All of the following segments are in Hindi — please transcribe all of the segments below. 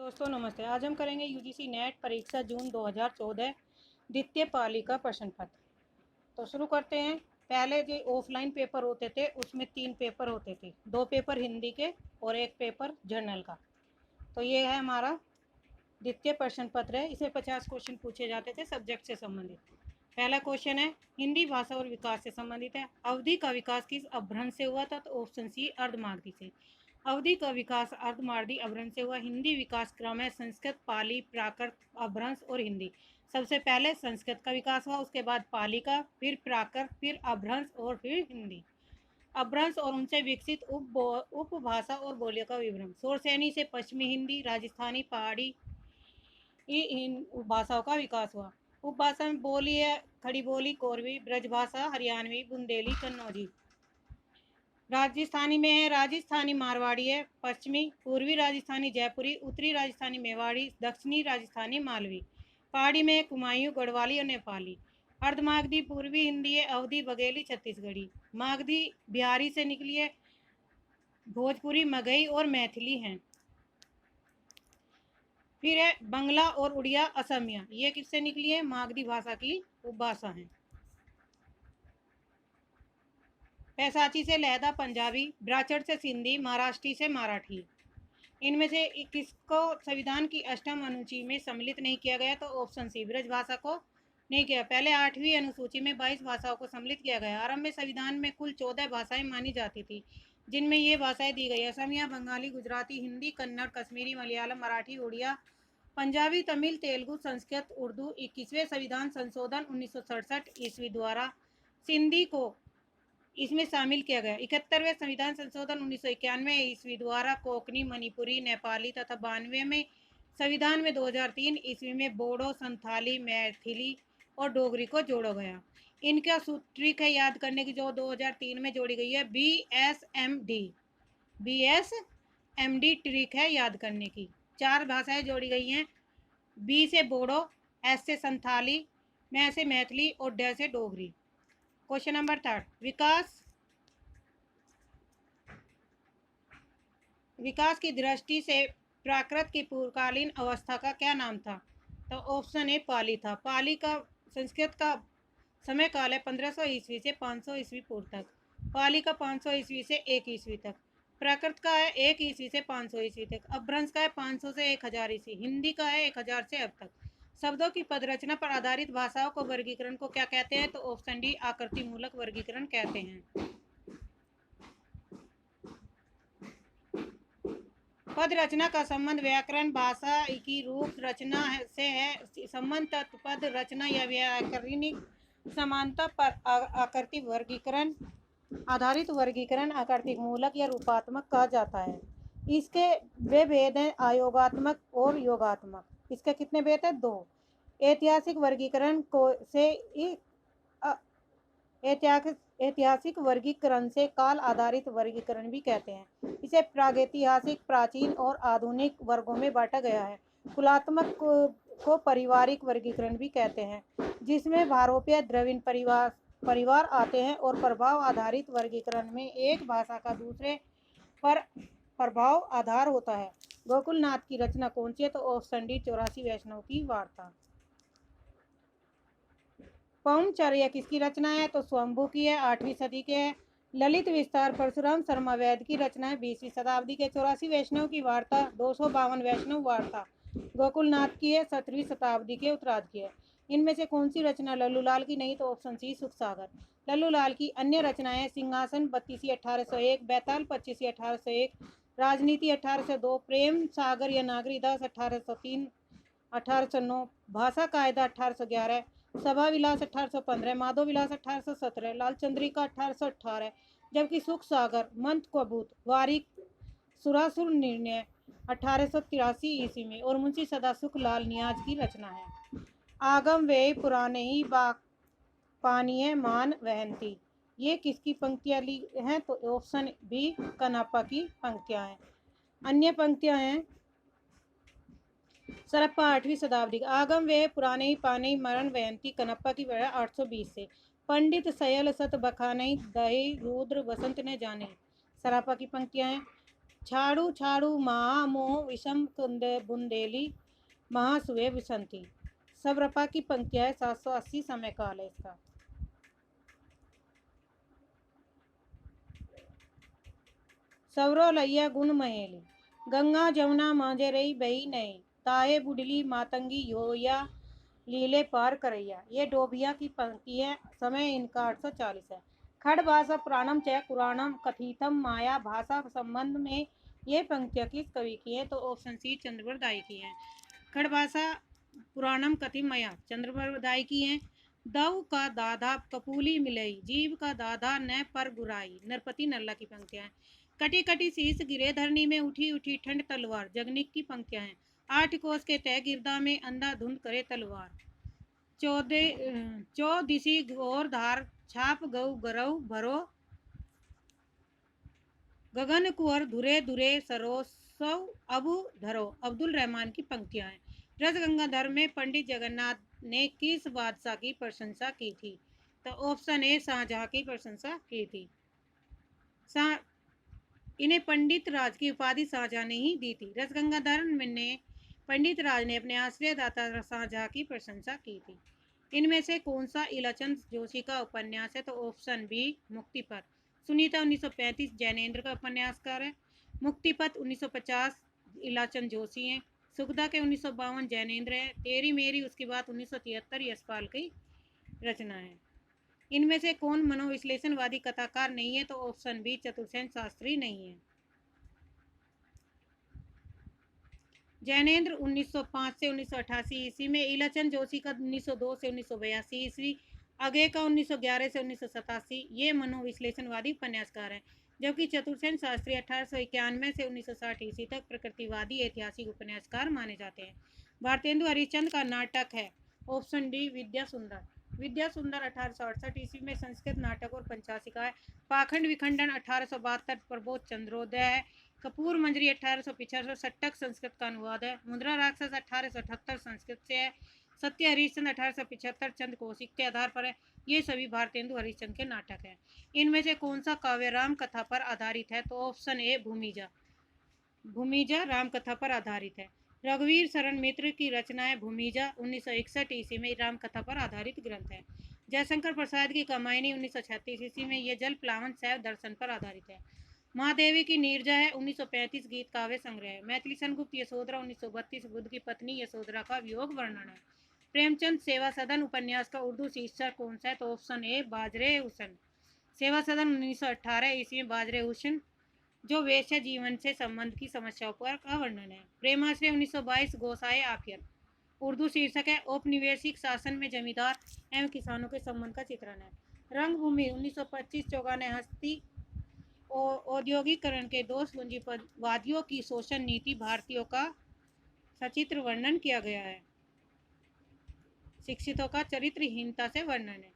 दोस्तों नमस्ते। आज हम करेंगे यूजीसी नेट परीक्षा जून 2014 द्वितीय पाली का प्रश्न पत्र। तो शुरू करते हैं। पहले जो ऑफलाइन पेपर होते थे उसमें 3 पेपर होते थे, 2 पेपर हिंदी के और 1 पेपर जर्नल का। तो ये है हमारा द्वितीय प्रश्न पत्र है। इसमें 50 क्वेश्चन पूछे जाते थे सब्जेक्ट से संबंधित। पहला क्वेश्चन है, हिंदी भाषा और विकास से संबंधित है। अवधि का विकास किस अपभ्रंश से हुआ था? तो ऑप्शन सी अर्धमागधी से। अवधि का विकास अर्धमागधी अपभ्रंश से हुआ। हिंदी विकास क्रम है संस्कृत, पाली, प्राकृत, अपभ्रंश और हिंदी। सबसे पहले संस्कृत का विकास हुआ, उसके बाद पाली का, फिर प्राकृत, फिर अपभ्रंश और फिर हिंदी। अपभ्रंश और उनसे विकसित उपभाषा और बोलियों का विवरण। सोरसैनी से पश्चिमी हिंदी, राजस्थानी, पहाड़ी इन भाषाओं का विकास हुआ। उपभाषा में बोली है खड़ी बोली, कोरवी, ब्रजभाषा, हरियाणवी, बुंदेली, कन्नौजी। राजस्थानी में है राजस्थानी मारवाड़ी है, पश्चिमी पूर्वी राजस्थानी जयपुरी, उत्तरी राजस्थानी मेवाड़ी, दक्षिणी राजस्थानी मालवी। पहाड़ी में कुमायूं, गढ़वाली और नेपाली। अर्धमागधी पूर्वी हिंदी है, अवधी, बघेली, छत्तीसगढ़ी। मागधी बिहारी से निकली है, भोजपुरी, मगही और मैथिली हैं। फिर है बंगला और उड़िया, असमिया। ये किससे निकली है? मागधी भाषा की उपभाषा है। पैसाची से लहदा, पंजाबी, ब्राचड़ से सिंधी, महाराष्ट्री से मराठी। इनमें से किसको संविधान की 8वीं अनुसूची में सम्मिलित नहीं किया गया? तो ऑप्शन सी ब्रज भाषा को नहीं किया। पहले 8वीं अनुसूची में 22 भाषाओं को सम्मिलित किया गया। आरंभ में संविधान में कुल 14 भाषाएं मानी जाती थी, जिनमें ये भाषाएं दी गई: असमिया, बंगाली, गुजराती, हिंदी, कन्नड़, कश्मीरी, मलयालम, मराठी, उड़िया, पंजाबी, तमिल, तेलुगु, संस्कृत, उर्दू। 21वें संविधान संशोधन 1967 ईस्वी द्वारा सिंधी को इसमें शामिल किया गया। 71वें संविधान संशोधन 1991 ईस्वी द्वारा कोंकणी, मणिपुरी, नेपाली तथा 92वें संविधान में 2003 ईस्वी में बोडो, संथाली, मैथिली और डोगरी को जोड़ा गया। इनका ट्रिक है याद करने की, जो 2003 में जोड़ी गई है, BSMD ट्रिक है याद करने की। 4 भाषाएं जोड़ी गई हैं, बी से बोडो, एस से संथाली, मैं से मैथिली और ड से डोगरी। क्वेश्चन नंबर 3, विकास की दृष्टि से प्राकृत की पूर्वकालीन अवस्था का क्या नाम था? तो ऑप्शन ए पाली था। पाली का संस्कृत का समय काल है 1500 ईस्वी से 500 ईस्वी पूर्व तक। पाली का 500 ईस्वी से 1 ईस्वी तक। प्राकृत का है 1 ईस्वी से 500 ईस्वी तक। अपभ्रंश का है 500 से 1000 ईस्वी। हिंदी का है 1000 से अब तक। शब्दों की पदरचना पर आधारित भाषाओं को वर्गीकरण को क्या कहते हैं? तो ऑप्शन डी आकृति मूलक वर्गीकरण कहते हैं। पद रचना का संबंध व्याकरण भाषा की रूप रचना से है। संबंध तत्व पद रचना या व्याकरणिक समानता पर आकृतिक वर्गीकरण, आधारित वर्गीकरण आकृतिक मूलक या रूपात्मक कहा जाता है। इसके वे भेद हैं आयोगात्मक और योगात्मक। इसके कितने भेद हैं? 2। ऐतिहासिक वर्गीकरण को से ऐतिहासिक वर्गीकरण से काल आधारित वर्गीकरण भी कहते हैं। इसे प्रागैतिहासिक, प्राचीन और आधुनिक वर्गों में बांटा गया है। कुलात्मक को पारिवारिक वर्गीकरण भी कहते हैं, जिसमें भारोपीय द्रविड़ परिवार आते हैं। और प्रभाव आधारित वर्गीकरण में एक भाषा का दूसरे पर प्रभाव आधार होता है। गोकुलनाथ की रचना कौन सी है? तो ऑप्शन डी 84 वैष्णव की वार्ता। पौंचर्य किसकी रचना है? तो स्वयंभू की है, 8वीं सदी के है। ललित विस्तार परशुराम शर्मा वैद्य की रचना है, 20वीं शताब्दी के। 84 वैष्णव की वार्ता 252 वैष्णव वार्ता गोकुलनाथ की है, 17वीं शताब्दी के उत्तरार्ध की है। इनमें से कौन सी रचना लल्लूलाल की नहीं? तो ऑप्शन सी सुखसागर। लल्लूलाल की अन्य रचनाएं सिंहासन 32 1801, बैताल 25 1801, राजनीति 1802, प्रेम सागर या नागरी दास 1803 1809, भाषा कायदा 1811, सभा विलास 1815, माधव विलास 1817, लाल चंद्रिका 1818, जबकि सुख सागर, मंत कबूत, वारिक, सुरासुर निर्णय 1883 ईस्वी में और मुंशी सदासुख लाल नियाज की रचना है। आगम वे पुराने ही पानीय मान वहंती। ये किसकी पंक्तियां ली हैं? तो ऑप्शन बी कनापा की पंक्तियां हैं। अन्य पंक्तियां हैं सरप्पा 8वीं शताब्दी का। आगम वे पुराने ही पानी मरण वयंती कनप्पा की वर्ष 820 से। पंडित सयल सत बखानई दही रुद्र बसंत ने जाने, सरापा की पंक्तियां हैं। छाड़ू छाड़ू महामोह विषम कुंदे बुंदेली महासुए विसंती। सवरपा की पंक्तियां है, 780 समय काल है इसका। सवरो लैया गुण महेली, गंगा जमुना मांझे रही बही नहीं, ताए बुडली मातंगी योया लीले पार करैया। ये डोबिया की पंक्ति है, समय इनका 840 है। खड़ भाषा पुराणम चय पुराणम कथितम माया भाषा संबंध में ये पंक्तियां किस कवि की है? तो ऑप्शन सी चंद्रवरदाई की है। खड़ भाषा पुराणम कथित माया चंद्रवरदाई की है। दव का दादा कपूली मिलई, जीव का दादा न पर गुराई, नरपति नल्ला की पंक्तियां हैं। कटी कटी शीस गिरे धरनी में उठी उठी ठंड तलवार, जगनिक की पंक्तियां हैं। 8 कोस के तय गिरदा में अंधाधुंध करे तलवार, चौदिसी गोर धार छाप गौ गरव भरो, गगन कुंवर धुरे धुरे सरोसव अबु धरो। अब्दुल रहमान की पंक्तियां हैं। रस गंगाधर में पंडित जगन्नाथ ने किस बादशाह की प्रशंसा की थी? तो ऑप्शन ए शाहजहां की प्रशंसा की थी। इन्हें पंडित राज की उपाधि शाहजहां ने ही दी थी। रस गंगाधर ने पंडित राज ने अपने आश्रयदाता शाहजहां की प्रशंसा की थी। इनमें से कौन सा इलाचंद जोशी का उपन्यास है? तो ऑप्शन बी मुक्तिपथ। सुनीता 1935 जैनेन्द्र का उपन्यासकार है। मुक्तिपथ 1950 इलाचंद जोशी हैं। सुगदा के 1952 जैनेन्द्र है। तेरी मेरी उसकी बात 1973 यशपाल की रचना है। इनमें से कौन मनोविश्लेषणवादी कथाकार नहीं है? तो ऑप्शन बी चतुर्सेन शास्त्री नहीं है। जैनेन्द्र 1905 से 1988 ईस्वी में, इलाचंद जोशी का 1902 से 1982 ईस्वी, अगे का 1911 से 1987, ये मनोविश्लेषणवादी उपन्यासकार हैं। जबकि चतुर्सेन शास्त्री 1891 से 1960 ईस्वी तक प्रकृतिवादी ऐतिहासिक उपन्यासकार माने जाते हैं। भारतेंदु हरिश्चंद्र का नाटक है ऑप्शन डी विद्या सुंदर। विद्या सुंदर 1868 ईस्वी में संस्कृत नाटक और पंचाशिका है। पाखंड विखंडन 1872 प्रबोध चंद्रोदय है। कपूर मंजरी 1875 सट्टक संस्कृत का अनुवाद है। मुद्रा राक्षस 1878 संस्कृत से है। सत्य हरिश्चंद्र 1875 चंद्र कौशिक के आधार पर है। ये सभी भारतेंदु हरिश्चंद्र के नाटक हैं। इनमें से कौन सा काव्य राम कथा पर आधारित है? तो ऑप्शन ए भूमिजा। भूमिजा राम कथा पर आधारित है। रघुवीर शरण मित्र की रचना है भूमिजा, 1961 ईस्वी में राम कथा पर आधारित ग्रंथ है। जयशंकर प्रसाद की कमायनी 1936 ईस्वी में यह जल प्लावन शैव दर्शन पर आधारित है। महादेवी की नीरजा है 1935 गीत काव्य संग्रह है। मैथिली गुप्त यशोधरा 1932 बुद्ध की पत्नी यशोधरा का वियोग वर्णन है। प्रेमचंद सेवा सदन उपन्यास का उर्दू शीर्षक कौन सा है? तो ऑप्शन ए बाजरे हुसन। सेवा सदन 1918 ईस्वी में बाजरे हुसन जो वेश्या जीवन से संबंध की समस्याओं पर का वर्णन है। प्रेमाश्रय 1922 गोसाए आफियत उर्दू शीर्षक है। औपनिवेशिक शासन में जमींदार एवं किसानों के संबंध का चित्रण है। रंगभूमि 1925 चौगाने हस्ती औद्योगिकरण के दोष पूंजीवादियों की शोषण नीति भारतीयों का सचित्र वर्णन किया गया है। शिक्षितों का चरित्रहीनता से वर्णन है।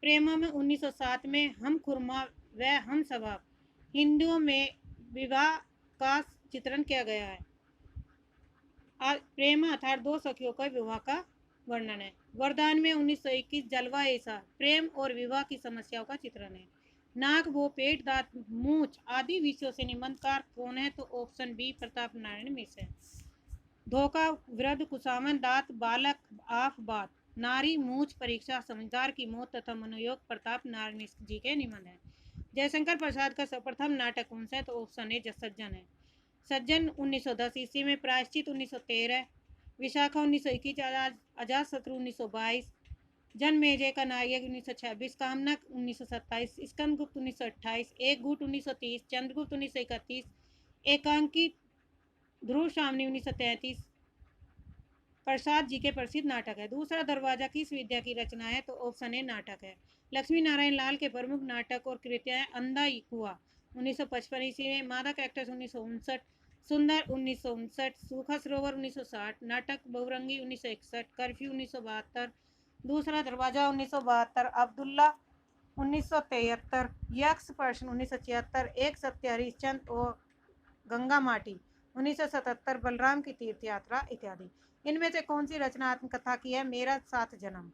प्रेमा में 1907 में हम खुरमा व हम स्वभाव हिंदुओं में विवाह का चित्रण किया गया है। प्रेम अर्थात दो सखियों का विवाह का वर्णन है। वरदान में 1921 जलवा ऐसा प्रेम और विवाह की समस्याओं का चित्रण है। नाक वो पेट दांत मूछ आदि विषयों से निबंधकार कौन है? तो ऑप्शन बी प्रताप नारायण मिश्र है। धोखा वृद्ध कुसामन दांत बालक आफ बात नारी मूछ परीक्षा समझदार की मौत तथा मनोयोग प्रताप नारायण मिश्र जी के निबंध है। जयशंकर प्रसाद का सर्वप्रथम नाटक कौन सा है? तो ऑप्शन ए सज्जन है। सज्जन 1910 ईस्वी में, प्रायश्चित 1913, विशाखा 1921, अजातशत्रु 1922, जनमेजय का नायक 1926, कामना 1927, स्कंदगुप्त 1928, एक गुट 1930, चंद्रगुप्त 1931, एकांकी ध्रुव शामनी 1933 प्रसाद जी के प्रसिद्ध नाटक है। दूसरा दरवाजा किस विद्या की रचना है? तो ऑप्शन ए नाटक है। लक्ष्मी नारायण लाल के प्रमुख नाटक और कृतियां अंधा कुआ 1955 ईस्वी में, मादक एक्ट्रेस 1959, सुंदर 1959, सूखा सरोवर 1960, नाटक बहुरंगी 1961, कर्फ्यू 1972, दूसरा दरवाजा 1972, अब्दुल्ला 1973, यक्ष प्रश्न 1976, एक सत्य हरिश्चंद और गंगा माटी 1977, बलराम की तीर्थ यात्रा इत्यादि। इनमें से कौन सी रचना आत्मकथा की है? मेरा सात जन्म।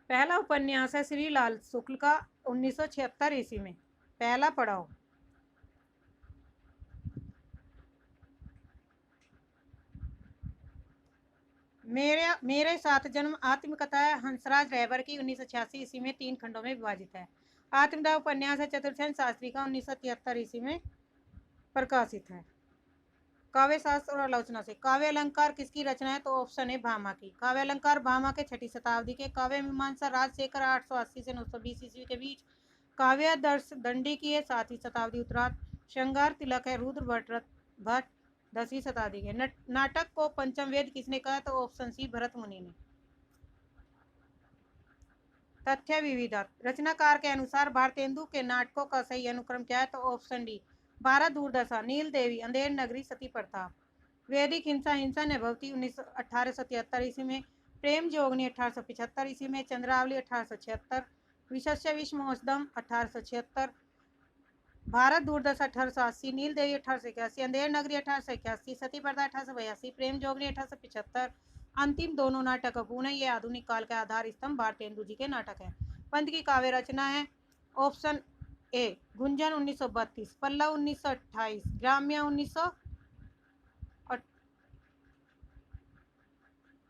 पहला उपन्यास है श्री लाल शुक्ल का 1976 ईस्वी में। पहला पढ़ाओ। मेरे साथ जन्म आत्मकथा है हंसराज रहबर की 1986 ईस्वी में 3 खंडों में विभाजित है। आत्मदाह उपन्यास है चतुर्सेन शास्त्री का 1973 ईस्वी में प्रकाशित है। काव्य शास्त्र और आलोचना से। काव्य अलंकार किसकी रचना है? तो ऑप्शन है भामा की। काव्य अलंकार भामा के 6ठी शताब्दी के। काव्य मीमांसा राजशेखर 880 से 920 ईस्वी के बीच। काव्य दर्श दंडी की है 7वीं शताब्दी उत्तरार्ध। श्रृंगार तिलक है रुद्र भट्ट 10वीं शताब्दी के। नाटक को पंचम वेद किसने कहा? तो ऑप्शन सी भरत मुनि ने। तथ्य विविधता। रचनाकार के अनुसार भारतेंदु के नाटकों का सही अनुक्रम क्या है? तो ऑप्शन डी भारत दूरदशा, नील देवी, अंधेर नगरी, सती प्रताप। वैदिक हिंसा हिंसा ने भवती 1873 ईस्वी में। प्रेम जोगनी 1875 ईस्वी में। चंद्रावली 1876। विशस्य विश्वमोसदम 1876। भारत दूरदशा 1880। नील देवी 1881। अंधेर नगरी 1881। सती प्रथा 1882। प्रेम जोगनी 1875। अंतिम दोनों नाटक अपूर्ण है। ये आधुनिक काल के आधार स्तंभ भारतेंदु जी के नाटक है। पंत की काव्य रचना है ऑप्शन ए गुंजन 1932, पल्लव 1928, ग्राम्य 1900,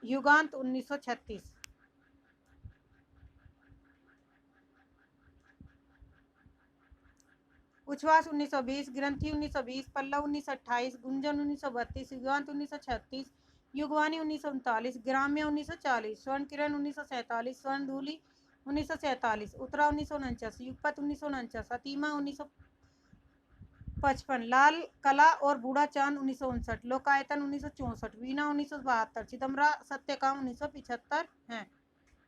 युगांत 1936। उच्छ्वास 1920, ग्रंथि 1920, पल्लव 1928, गुंजन 1932, युगांत 1936, युगवाणी 1939, ग्राम्य 1940, स्वर्ण किरण 1947, स्वर्ण धूलि 1947, उत्तरा 1949, युगपत 1949, अतीमा 1955, लाल कला और बूढ़ा चांद 1959, लोकायतन 1964, वीणा 1972, चिदम्बरा सत्यकाम 1975 हैं।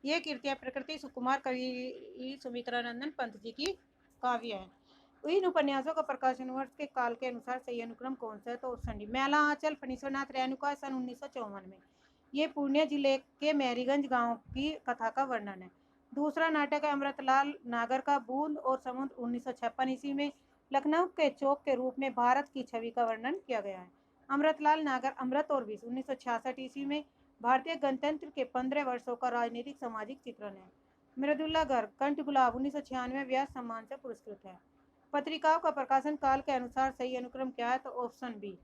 ये कृतियां प्रकृति सुकुमार कवि सुमित्रानंदन पंत जी की काव्य है। इन उपन्यासों का प्रकाशन वर्ष के काल के अनुसार सही अनुक्रम कौन सा है? तो ऑप्शन डी मैला आंचल फणीश्वरनाथ रेणुका सन 1954 में। ये पूर्णिया जिले के मैरीगंज गांव की कथा का वर्णन है। दूसरा नाटक है अमृतलाल नागर का बूंद और समुद्र 1956 ईस्वी में। लखनऊ के चौक के रूप में भारत की छवि का वर्णन किया गया है। अमृतलाल नागर अमृत और विष 1966 ईस्वी में। भारतीय गणतंत्र के 15 वर्षों का राजनीतिक सामाजिक चित्रण है। मृदुल्ला गर्ग कंठ गुलाब 1996 व्यास सम्मान से पुरस्कृत है। पत्रिकाओं का प्रकाशन काल के अनुसार सही अनुक्रम क्या है? तो ऑप्शन बी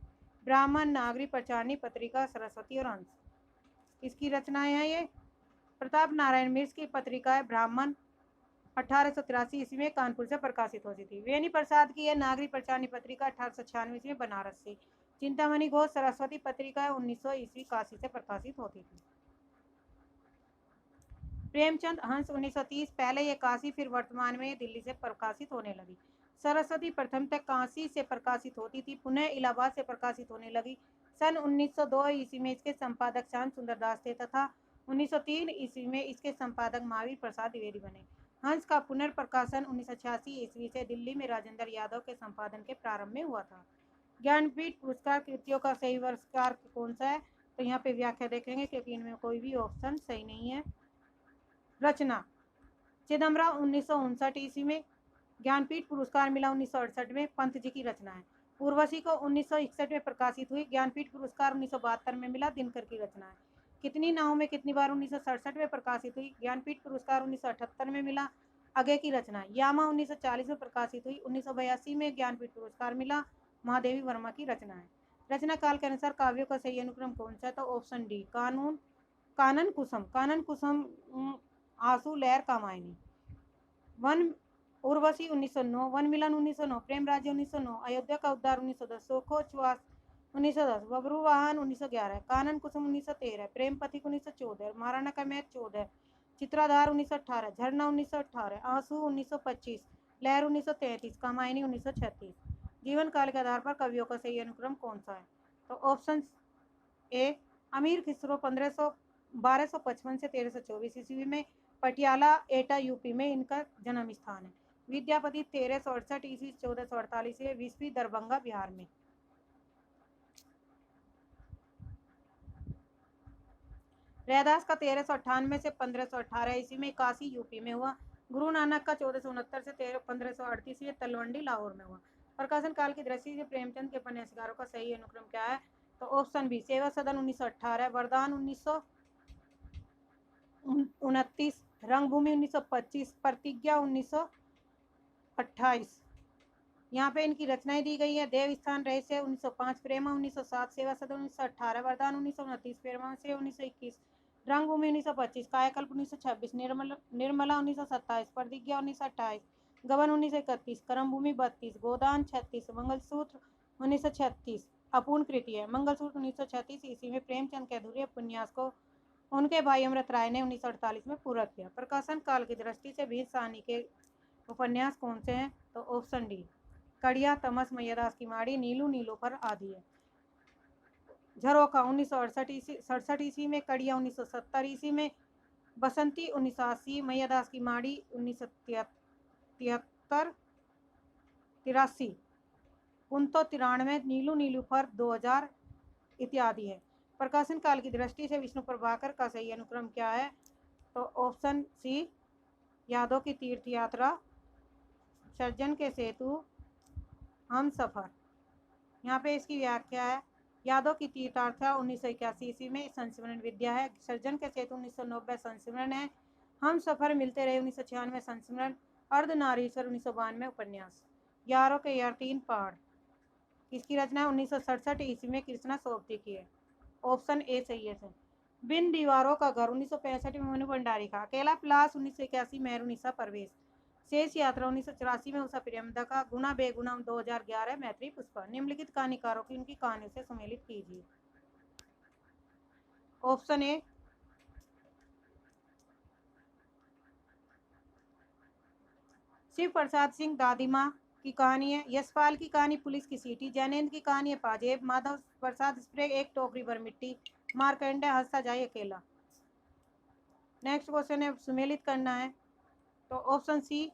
ब्राह्मण, नागरी, प्रचारणी, पत्रिका, सरस्वती और अंश। किसकी रचनाएं हैं ये? प्रताप नारायण मिश्र की पत्रिका है ब्राह्मण 1883 ईस्वी में कानपुर से प्रकाशित होती थी। वेणी प्रसाद की है नागरी प्रचारणी पत्रिका 1896 ईस्वी में बनारस से। चिंतामणि घोष सरस्वती पत्रिका 1900 ईस्वी काशी से प्रकाशित होती थी। प्रेमचंद हंस 1930 पहले ये काशी फिर वर्तमान में दिल्ली से प्रकाशित होने लगी। सरस्वती प्रथम तक काशी से प्रकाशित होती थी, पुनः इलाहाबाद से प्रकाशित होने लगी। सन 1902 ईस्वी में इसके संपादक श्याम सुंदर दास थे तथा 1903 ईस्वी में इसके संपादक महावीर प्रसाद द्विवेदी बने। हंस का पुनर्प्रकाशन 1986 ईस्वी से दिल्ली में राजेंद्र यादव के संपादन के प्रारंभ में हुआ था। ज्ञानपीठ पुरस्कार कृतियों का सही पुरस्कार कौन सा है? तो यहाँ पे व्याख्या देखेंगे क्योंकि इनमें कोई भी ऑप्शन सही नहीं है। रचना चिदम्बरा 1959 ईस्वी में। ज्ञानपीठ पुरस्कार मिला 1968 में। पंत जी की रचना है। उर्वशी को 1961 में प्रकाशित हुई। ज्ञानपीठ पुरस्कार 1972 में मिला। दिनकर की रचना है। कितनी नाव में कितनी बार 1967 में प्रकाशित हुई। ज्ञानपीठ पुरस्कार 1978 में मिला। आगे की रचना है। यामा 1940 में प्रकाशित हुई। 1982 में ज्ञानपीठ पुरस्कार मिला। महादेवी वर्मा की रचना है। रचना काल के अनुसार काव्यों का सही अनुक्रम कौन सा है? तो ऑप्शन डी कानन कुसुम आंसू लहर कामायनी। वन उर्वशी 1909, वन मिलन 1909, प्रेम राज्य 1909, अयोध्या का उद्धार 1910, सोखोच्वास 1910, बबरू वाहन 1911, कानन कुसुम 1913, प्रेम पथिक 1914, महाराणा का मैच 14, चित्राधार 1918, झरना 1918, आंसू 1925, लहर 1933, कामायनी 1936। जीवन काल के आधार पर कवियों का सही अनुक्रम कौन सा है? तो ऑप्शन ए अमीर खिसरो 1255 से 1324 ईस्वी में। पटियाला एटा यूपी में इनका जन्म स्थान है। विद्यापति 1368 ईस्वी 1448 से। विस्फी दरभंगा बिहार में। रैदास का 1398 से 1518 ईस्वी में काशी यूपी में हुआ। गुरु नानक का 1469 से 1538 में तलवंडी लाहौर में हुआ। प्रकाशन काल की दृष्टि से प्रेमचंद के उपन्यासकारों का सही अनुक्रम क्या है? तो ऑप्शन बी सेवा सदन 1918, वरदान 1929, रंगभूमि 1925, प्रतिज्ञा 1928। यहाँ पे इनकी रचनाएं दी गई है। देवस्थान रहस्य 1905, प्रेमा 1907, सेवा सदन 1918, वरदान 1929, प्रेमा से 1921, रंगभूमि 1925, कायाकल्प 1926, निर्मला 1927, प्रतिज्ञा 1928, गबन 1931, कर्मभूमि 32, गोदान 36, मंगलसूत्र 1936 अपूर्ण कृति है। मंगलसूत्र 1936 ईस्वी में प्रेमचंद के अधूरे उपन्यास को उनके भाई अमृत राय ने 1948 में पूरा किया। प्रकाशन काल की दृष्टि से भीष्म साहनी के उपन्यास कौन से हैं? तो ऑप्शन डी, कड़िया, तमस, मैयादास की माड़ी, नीलू नीलोफर आदि है। झरोखा 1968 ईस्वी में, कड़िया 1970 ईस्वी में, बसंती 1980, मैयादास की माड़ी 1973, कुंतो 93, नीलू नीलूफर 2000 इत्यादि है। प्रकाशन काल की दृष्टि से विष्णु प्रभाकर का सही अनुक्रम क्या है? तो ऑप्शन सी, यादों की तीर्थ यात्रा, सज्जन के सेतु, हम सफर। यहाँ पे इसकी व्याख्या है। यादों की तीर्थ यात्रा 1981 ईस्वी में संस्मरण विद्या है। सज्जन के सेतु 1990 संस्मरण है। हम सफर मिलते रहे 1996 संस्मरण। अर्धनारीश्वर 1992 उपन्यास। यारों के यार 3 पहाड़ किसकी रचना 1967 ईस्वी में कृष्णा सोबती की है। ऑप्शन ए सही है। बिन दीवारों का घर 1965 में मनु भंडारी का। अकेला प्लास 1981 मेहरुनिसा परवेश। शेष यात्रा 1984 में उषा प्रियमदा का। गुना बेगुना 2011 मैत्री पुष्पा। निम्नलिखित कहानीकारों की उनकी कहानियों से सम्मिलित कीजिए। ऑप्शन ए, शिव प्रसाद सिंह दादीमा की कहानी है। यशपाल की कहानी पुलिस की सीटी। जैनेन्द्र की कहानी है पाजेब। माधव प्रसाद स्प्रे एक टोकरी भर मिट्टी। मार्कंडे हंसता जाए अकेला। नेक्स्ट क्वेश्चन है, सुमेलित करना है। तो ऑप्शन सी,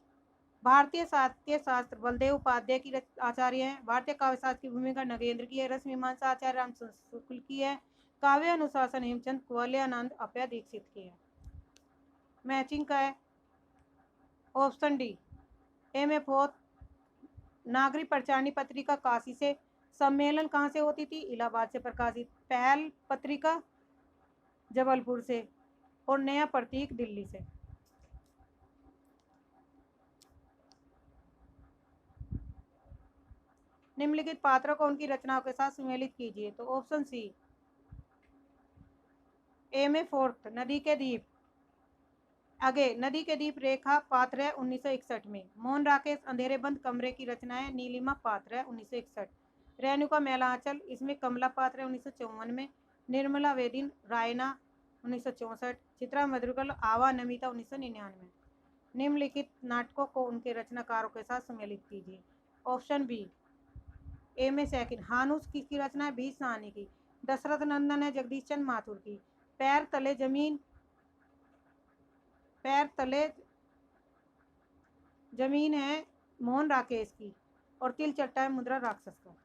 भारतीय साहित्य शास्त्र बलदेव उपाध्याय की आचार्य है। भारतीय काव्य शास्त्र की भूमिका नगेंद्र की है। रस मीमांसा आचार्य रामचंद्र शुक्ल की है। काव्य अनुशासन हेमचंद कुवलयानंद अप्या दीक्षित की है। मैचिंग का है। Option D, M A fourth. Nagari Pracharini Patrika Kashi से। सम्मेलन कहाँ से होती थी? इलाहाबाद से प्रकाशित। पहल पत्रिका जबलपुर से। और नया प्रतीक दिल्ली से। निम्नलिखित पात्रों को उनकी रचनाओं के साथ सुमेलित कीजिए। तो option C, M A fourth नदी के द्वीप। आगे नदी के द्वीप रेखा पात्र है 1961 में। मोहन राकेश अंधेरे बंद कमरे की रचना है। नीलिमा पात्र है 1961। रेणुका मेलांचल इसमें कमला पात्र है 1954 में। निर्मला वेदिन रायना 1964। चित्रा मधुरकल आवा नमिता 1999। निम्नलिखित नाटकों को उनके रचनाकारों के साथ सम्मिलित कीजिए। Option B, M A second. Hanoosh किसकी रचना है? भीष्म साहनी की। दशरथ नंदन है जगदीश चंद्र माथुर की। पैर तले जमीन है मोहन राकेश की। और तिल चट्टा है मुद्रा राक्षस का।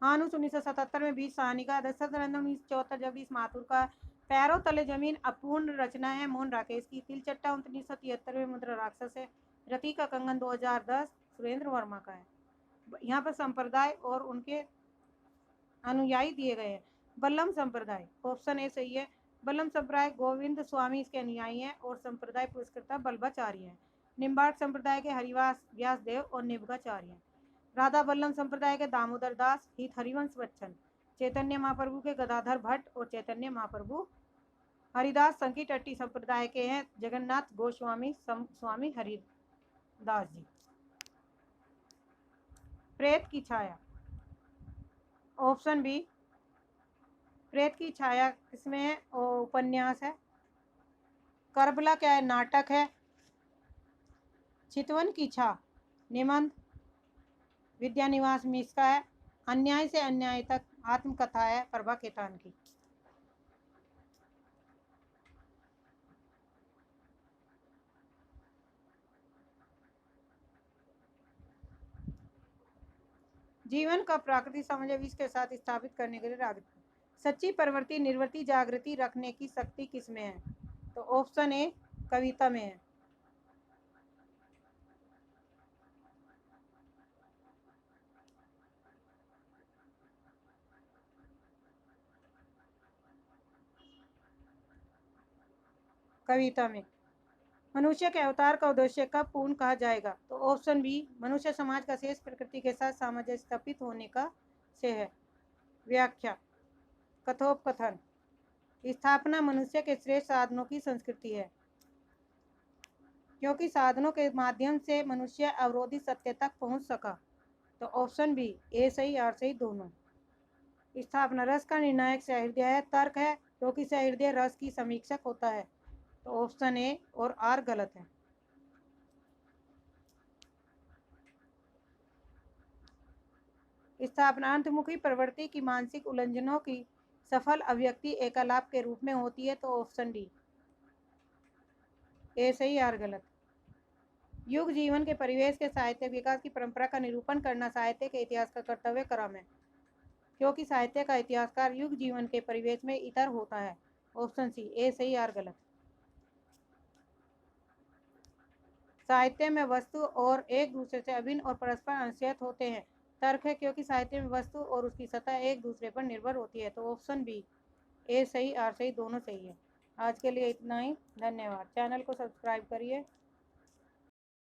हानुस 1977 में भीष्म साहनी का। दशरथ नंदन 1974 जगदीश माथुर का। पैरों तले जमीन अपूर्ण रचना है मोहन राकेश की। तिल चट्टा 1973 में मुद्रा राक्षस है। रति का कंगन 2010 सुरेंद्र वर्मा का है। यहाँ पर संप्रदाय और उनके अनुयायी दिए गए हैं। बल्लम संप्रदाय, ऑप्शन ए सही है। बल्लम संप्रदाय गोविंद स्वामी इसके अनुयायी हैं और संप्रदाय पुरस्कर्ता बल्लभाचार्य हैं। निम्बार्क संप्रदाय के हरिवास व्यासदेव और निभगाचार्य हैं। राधा बल्लम संप्रदाय के दामोदर दास, हित हरिवंश बच्चन। चैतन्य महाप्रभु के गदाधर भट्ट और चैतन्य महाप्रभु हरिदास संकीटट्टी संप्रदाय के हैं जगन्नाथ गोस्वामी स्वामी हरिदास जी। प्रेत की छाया, ऑप्शन बी, प्रेत की छाया किसमें है? उपन्यास है। करबला क्या है? नाटक है। चितवन की छा निबंध विद्यानिवास मिश्र का है। अन्याय से अन्याय तक आत्मकथा है प्रभा केतान की। जीवन का प्राकृतिक सामंजस्य के साथ स्थापित करने के लिए राग। सच्ची प्रवृत्ति निर्वृत्ति जागृति रखने की शक्ति किसमें है? तो ऑप्शन ए कविता में है। कविता में मनुष्य के अवतार का उद्देश्य कब पूर्ण कहा जाएगा? तो ऑप्शन बी, मनुष्य समाज का शेष प्रकृति के साथ सामंजस्य स्थापित होने का से है। व्याख्या कथोपकथन स्थापना मनुष्य के श्रेष्ठ साधनों की संस्कृति है, क्योंकि साधनों के माध्यम से मनुष्य अवरोधित सत्य तक पहुंच सका। तो ऑप्शन बी, ए सही आर सही दोनों। स्थापना रस का निर्णायक सहृदय है। तर्क है, क्योंकि सहृदय रस की समीक्षक होता है। तो ऑप्शन ए और आर गलत है। स्थापना अंतमुखी प्रवृत्ति की मानसिक उलझनों की सफल अभिव्यक्ति एकालाप के रूप में होती है। तो ऑप्शन डी, ए सही आर गलत। युग जीवन के परिवेश के साहित्य विकास की परंपरा का निरूपण करना साहित्य के इतिहास का कर्तव्य क्रम है, क्योंकि साहित्य का इतिहासकार युग जीवन के परिवेश में इतर होता है। ऑप्शन सी, ए सही आर गलत। साहित्य में वस्तु और एक दूसरे से अभिन्न और परस्पर अंशयत होते हैं। तर्क है, क्योंकि साहित्य में वस्तु और उसकी सतह एक दूसरे पर निर्भर होती है। तो ऑप्शन बी, ए सही आर सही दोनों सही है। आज के लिए इतना ही। धन्यवाद। चैनल को सब्सक्राइब करिए।